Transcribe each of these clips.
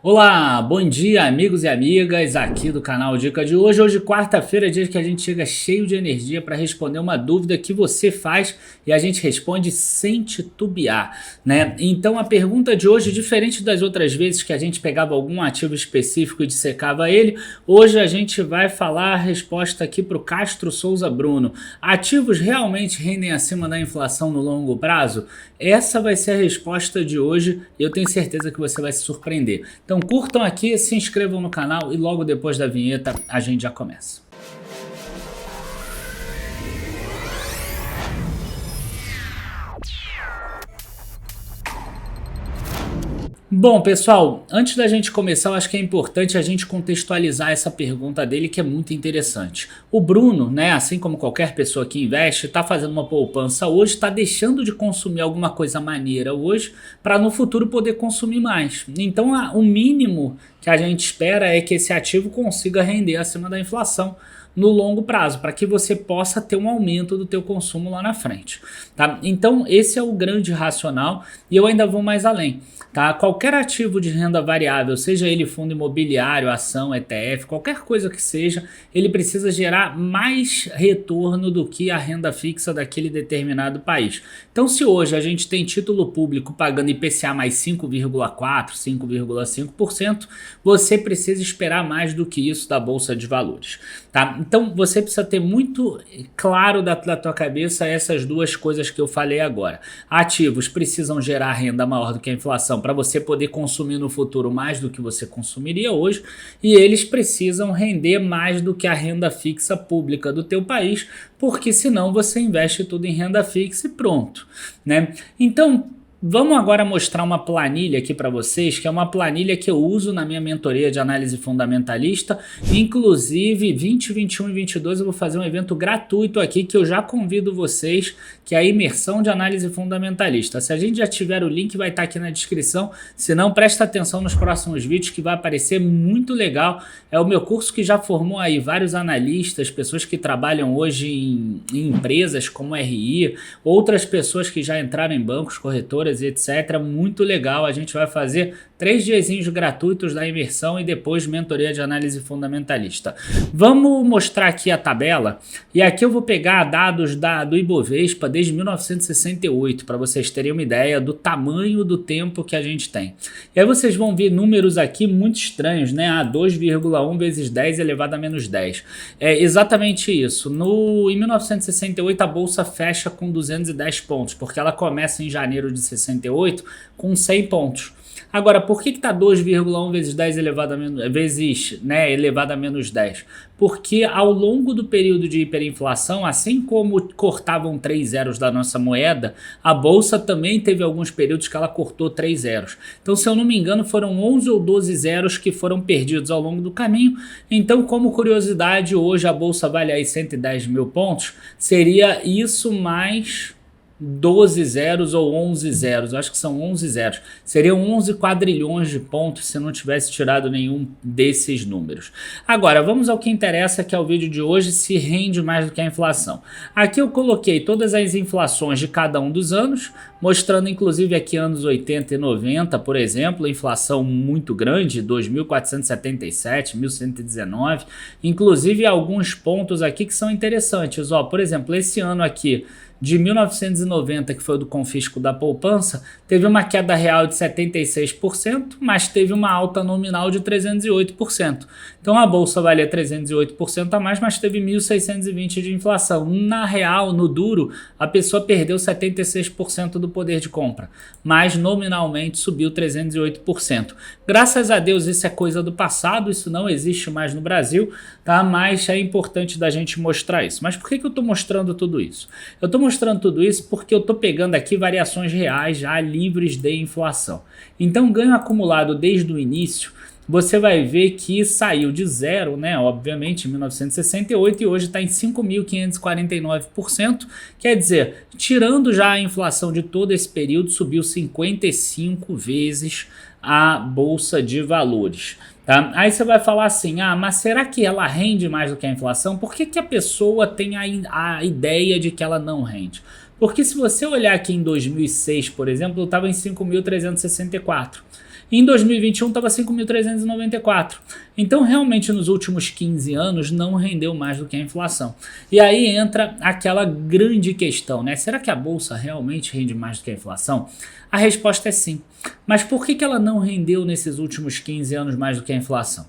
Olá, bom dia amigos e amigas aqui do canal Dica de hoje. Hoje quarta-feira, dia que a gente chega cheio de energia para responder uma dúvida que você faz e a gente responde sem titubear, né? Então a pergunta de hoje, diferente das outras vezes que a gente pegava algum ativo específico e dissecava ele, hoje a gente vai falar a resposta aqui para o Castro Souza Bruno. Ativos realmente rendem acima da inflação no longo prazo? Essa vai ser a resposta de hoje e eu tenho certeza que você vai se surpreender. Então curtam aqui, se inscrevam no canal e logo depois da vinheta a gente já começa. Bom, pessoal, antes da gente começar, eu acho que é importante a gente contextualizar essa pergunta dele, que é muito interessante. O Bruno, né, assim como qualquer pessoa que investe, está fazendo uma poupança hoje, está deixando de consumir alguma coisa maneira hoje, para no futuro poder consumir mais. Então, o mínimo que a gente espera é que esse ativo consiga render acima da inflação no longo prazo, para que você possa ter um aumento do teu consumo lá na frente, tá? Então esse é o grande racional e eu ainda vou mais além, tá? Qualquer ativo de renda variável, seja ele fundo imobiliário, ação, ETF, qualquer coisa que seja, ele precisa gerar mais retorno do que a renda fixa daquele determinado país. Então se hoje a gente tem título público pagando IPCA mais 5,4, 5,5%, você precisa esperar mais do que isso da Bolsa de Valores, tá? Então você precisa ter muito claro da tua cabeça essas duas coisas que eu falei agora. Ativos precisam gerar renda maior do que a inflação para você poder consumir no futuro mais do que você consumiria hoje, e eles precisam render mais do que a renda fixa pública do teu país, porque senão você investe tudo em renda fixa e pronto, né? Então vamos agora mostrar uma planilha aqui para vocês, que é uma planilha que eu uso na minha mentoria de análise fundamentalista. Inclusive 20, 21 e 22 eu vou fazer um evento gratuito aqui que eu já convido vocês, que é a imersão de análise fundamentalista. Se a gente já tiver o link, vai estar aqui na descrição. Se não, presta atenção nos próximos vídeos que vai aparecer muito legal. É o meu curso que já formou aí vários analistas, pessoas que trabalham hoje em empresas como RI, outras pessoas que já entraram em bancos, corretoras e etc. Muito legal. A gente vai fazer 3 diazinhos gratuitos da imersão e depois mentoria de análise fundamentalista. Vamos mostrar aqui a tabela, e aqui eu vou pegar dados do Ibovespa desde 1968 para vocês terem uma ideia do tamanho do tempo que a gente tem. E aí vocês vão ver números aqui muito estranhos, né? 2,1 vezes 10 elevado a menos 10. É exatamente isso. Em 1968 a bolsa fecha com 210 pontos, porque ela começa em janeiro de 68 com 100 pontos. Agora, por que está 2,1 vezes 10 elevado a menos 10? Porque ao longo do período de hiperinflação, assim como cortavam 3 zeros da nossa moeda, a bolsa também teve alguns períodos que ela cortou 3 zeros. Então, se eu não me engano, foram 11 ou 12 zeros que foram perdidos ao longo do caminho. Então, como curiosidade, hoje a bolsa vale aí 110 mil pontos. Seria isso mais 12 zeros ou 11 zeros, acho que são 11 zeros, seriam 11 quadrilhões de pontos se não tivesse tirado nenhum desses números. Agora vamos ao que interessa, que é o vídeo de hoje, se rende mais do que a inflação. Aqui eu coloquei todas as inflações de cada um dos anos, mostrando inclusive aqui anos 80 e 90, por exemplo, inflação muito grande, 2.477, 1.119, inclusive alguns pontos aqui que são interessantes, ó, por exemplo, esse ano aqui, de 1990, que foi o do confisco da poupança, teve uma queda real de 76%, mas teve uma alta nominal de 308%. Então a bolsa valia 308% a mais, mas teve 1.620 de inflação. Na real, no duro, a pessoa perdeu 76% do poder de compra, mas nominalmente subiu 308%. Graças a Deus isso é coisa do passado, isso não existe mais no Brasil, tá? Mas é importante da gente mostrar isso. Mas por que eu estou mostrando tudo isso? Eu estou mostrando tudo isso porque eu estou pegando aqui variações reais já livres de inflação. Então ganho acumulado desde o início, você vai ver que saiu de zero, né, obviamente, em 1968 e hoje está em 5.549%, quer dizer, tirando já a inflação de todo esse período, subiu 55 vezes a Bolsa de Valores. Tá? Aí você vai falar assim, mas será que ela rende mais do que a inflação? Por que a pessoa tem a ideia de que ela não rende? Porque se você olhar aqui em 2006, por exemplo, eu estava em 5.364. Em 2021 estava 5.394. Então, realmente, nos últimos 15 anos, não rendeu mais do que a inflação. E aí entra aquela grande questão, né? Será que a Bolsa realmente rende mais do que a inflação? A resposta é sim. Mas por que ela não rendeu nesses últimos 15 anos mais do que a inflação?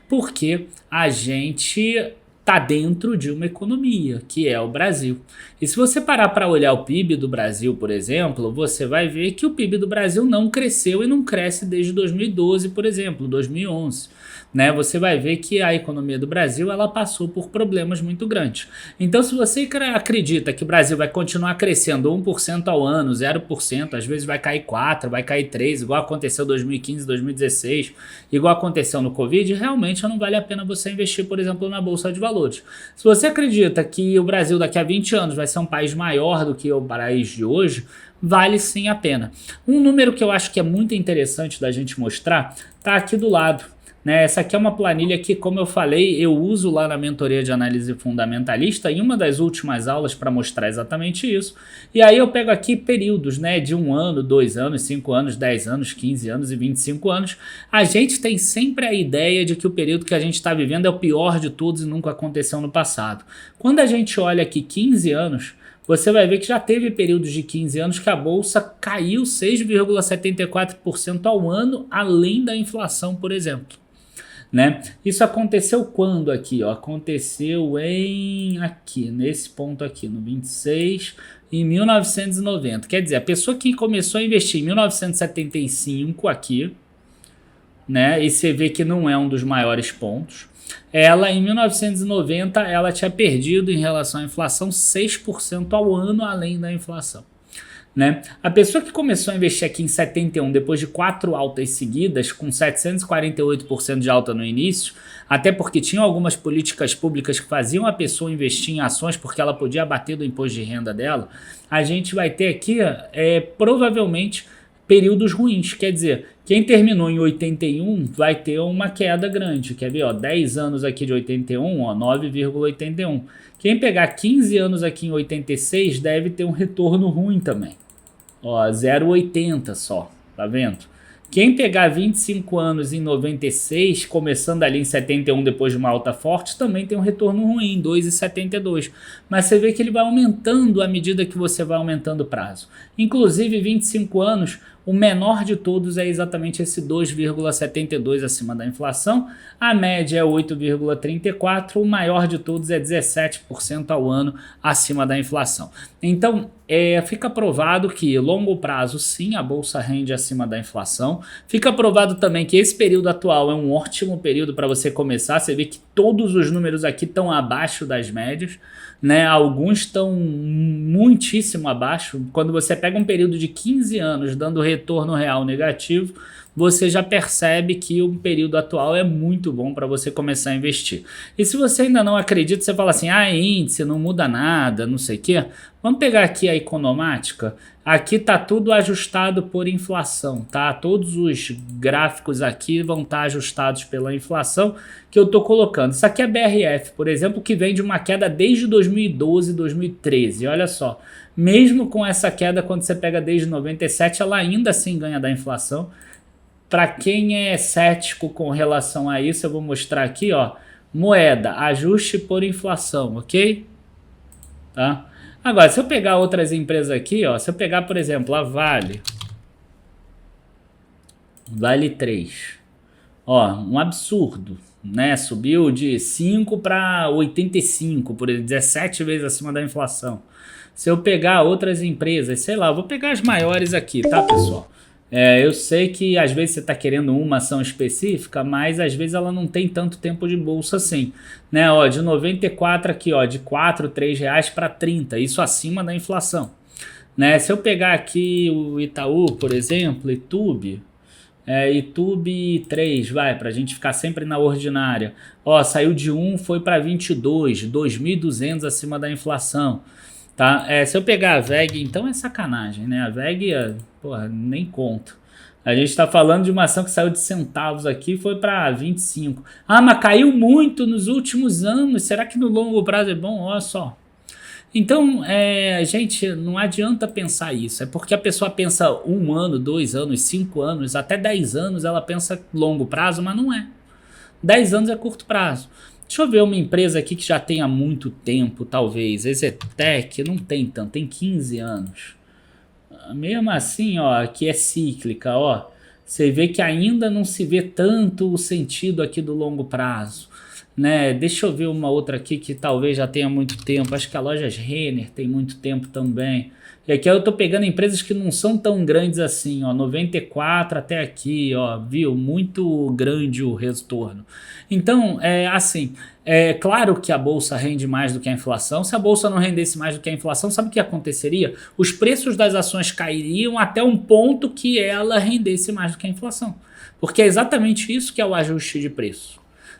Porque a gente está dentro de uma economia, que é o Brasil. E se você parar para olhar o PIB do Brasil, por exemplo, você vai ver que o PIB do Brasil não cresceu e não cresce desde 2012, por exemplo, 2011. Né? Você vai ver que a economia do Brasil ela passou por problemas muito grandes. Então, se você acredita que o Brasil vai continuar crescendo 1% ao ano, 0%, às vezes vai cair 4%, vai cair 3%, igual aconteceu em 2015, 2016, igual aconteceu no Covid, realmente não vale a pena você investir, por exemplo, na Bolsa de Valores. Se você acredita que o Brasil daqui a 20 anos vai ser um país maior do que o país de hoje, vale sim a pena. Um número que eu acho que é muito interessante da gente mostrar está aqui do lado. Né, essa aqui é uma planilha que, como eu falei, eu uso lá na mentoria de análise fundamentalista em uma das últimas aulas para mostrar exatamente isso. E aí eu pego aqui períodos, né, de 1 ano, 2 anos, 5 anos, 10 anos, 15 anos e 25 anos. A gente tem sempre a ideia de que o período que a gente está vivendo é o pior de todos e nunca aconteceu no passado. Quando a gente olha aqui 15 anos, você vai ver que já teve períodos de 15 anos que a Bolsa caiu 6,74% ao ano, além da inflação, por exemplo. Né? Isso aconteceu quando aqui? Ó? Aconteceu nesse ponto aqui, no 26, em 1990. Quer dizer, a pessoa que começou a investir em 1975 aqui, né? E você vê que não é um dos maiores pontos. Ela, em 1990, ela tinha perdido em relação à inflação 6% ao ano, além da inflação. Né? A pessoa que começou a investir aqui em 71, depois de 4 altas seguidas, com 748% de alta no início, até porque tinham algumas políticas públicas que faziam a pessoa investir em ações porque ela podia abater do imposto de renda dela, a gente vai ter aqui provavelmente períodos ruins. Quer dizer, quem terminou em 81 vai ter uma queda grande. Quer ver? Ó, 10 anos aqui de 81, ó, 9,81. Quem pegar 15 anos aqui em 86 deve ter um retorno ruim também. Ó, 0,80 só, tá vendo? Quem pegar 25 anos em 96, começando ali em 71 depois de uma alta forte, também tem um retorno ruim, 2,72. Mas você vê que ele vai aumentando à medida que você vai aumentando o prazo. Inclusive, 25 anos, o menor de todos é exatamente esse 2,72 acima da inflação. A média é 8,34, o maior de todos é 17% ao ano acima da inflação. Então, fica provado que longo prazo, sim, a Bolsa rende acima da inflação. Fica provado também que esse período atual é um ótimo período para você começar. Você vê que todos os números aqui estão abaixo das médias, né? Alguns estão muitíssimo abaixo. Quando você pega um período de 15 anos dando retorno real negativo, você já percebe que o período atual é muito bom para você começar a investir. E se você ainda não acredita, você fala assim, índice, não muda nada, não sei o quê. Vamos pegar aqui a economática. Aqui está tudo ajustado por inflação, tá? Todos os gráficos aqui vão estar ajustados pela inflação que eu estou colocando. Isso aqui é BRF, por exemplo, que vem de uma queda desde 2012, 2013. Olha só, mesmo com essa queda, quando você pega desde 97, ela ainda assim ganha da inflação. Para quem é cético com relação a isso, eu vou mostrar aqui, ó, moeda, ajuste por inflação, ok? Tá? Agora, se eu pegar outras empresas aqui, ó, se eu pegar, por exemplo, a Vale 3, ó, um absurdo, né? Subiu de 5 para 85, por 17 vezes acima da inflação. Se eu pegar outras empresas, sei lá, eu vou pegar as maiores aqui, tá, pessoal? Eu sei que às vezes você está querendo uma ação específica, mas às vezes ela não tem tanto tempo de bolsa assim, né? Ó, de 94 aqui, ó, de 4, 3 reais para 30, isso acima da inflação, né? Se eu pegar aqui o Itaú, por exemplo, Itube 3, vai, para a gente ficar sempre na ordinária, ó, saiu de 1, foi para 22, 2.200 acima da inflação. Tá? Se eu pegar a VEG, então é sacanagem, né? A VEG, porra, nem conto. A gente está falando de uma ação que saiu de centavos aqui, foi para 25. Mas caiu muito nos últimos anos. Será que no longo prazo é bom? Olha só. Então, gente, não adianta pensar isso. É porque a pessoa pensa 1 ano, 2 anos, 5 anos, até 10 anos ela pensa longo prazo, mas não é. 10 anos é curto prazo. Deixa eu ver uma empresa aqui que já tem há muito tempo, talvez. Exetec, não tem tanto, tem 15 anos. Mesmo assim, ó, que é cíclica, ó. Você vê que ainda não se vê tanto o sentido aqui do longo prazo, né? Deixa eu ver uma outra aqui que talvez já tenha muito tempo. Acho que a Lojas Renner tem muito tempo também. E aqui eu tô pegando empresas que não são tão grandes assim, ó, 94 até aqui, ó, viu? Muito grande o retorno. Então, assim, é claro que a bolsa rende mais do que a inflação. Se a bolsa não rendesse mais do que a inflação, sabe o que aconteceria? Os preços das ações cairiam até um ponto que ela rendesse mais do que a inflação. Porque é exatamente isso que é o ajuste de preço.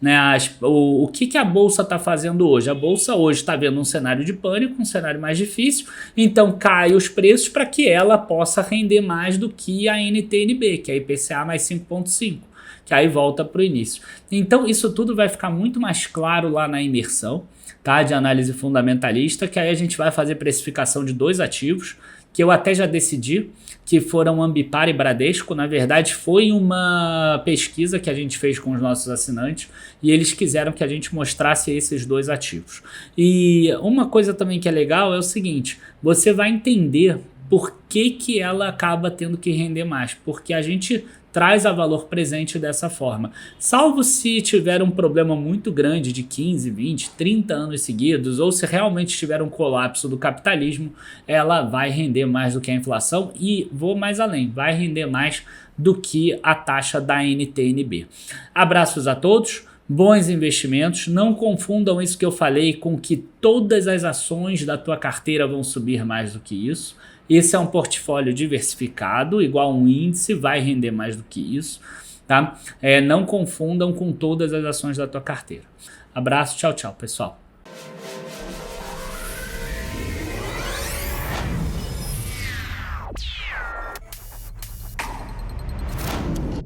Né, o que a Bolsa está fazendo hoje? A Bolsa hoje está vendo um cenário de pânico, um cenário mais difícil, então cai os preços para que ela possa render mais do que a NTNB, que é a IPCA mais 5,5, que aí volta para o início. Então isso tudo vai ficar muito mais claro lá na imersão, tá, de análise fundamentalista, que aí a gente vai fazer precificação de 2 ativos, que eu até já decidi, que foram Ambipar e Bradesco. Na verdade foi uma pesquisa que a gente fez com os nossos assinantes e eles quiseram que a gente mostrasse esses 2 ativos. E uma coisa também que é legal é o seguinte, você vai entender por que ela acaba tendo que render mais, porque a gente traz a valor presente dessa forma. Salvo se tiver um problema muito grande de 15, 20, 30 anos seguidos, ou se realmente tiver um colapso do capitalismo, ela vai render mais do que a inflação e vou mais além, vai render mais do que a taxa da NTNB. Abraços a todos. Bons investimentos, não confundam isso que eu falei com que todas as ações da tua carteira vão subir mais do que isso. Esse é um portfólio diversificado, igual um índice, vai render mais do que isso, tá? Não confundam com todas as ações da tua carteira. Abraço, tchau, tchau, pessoal.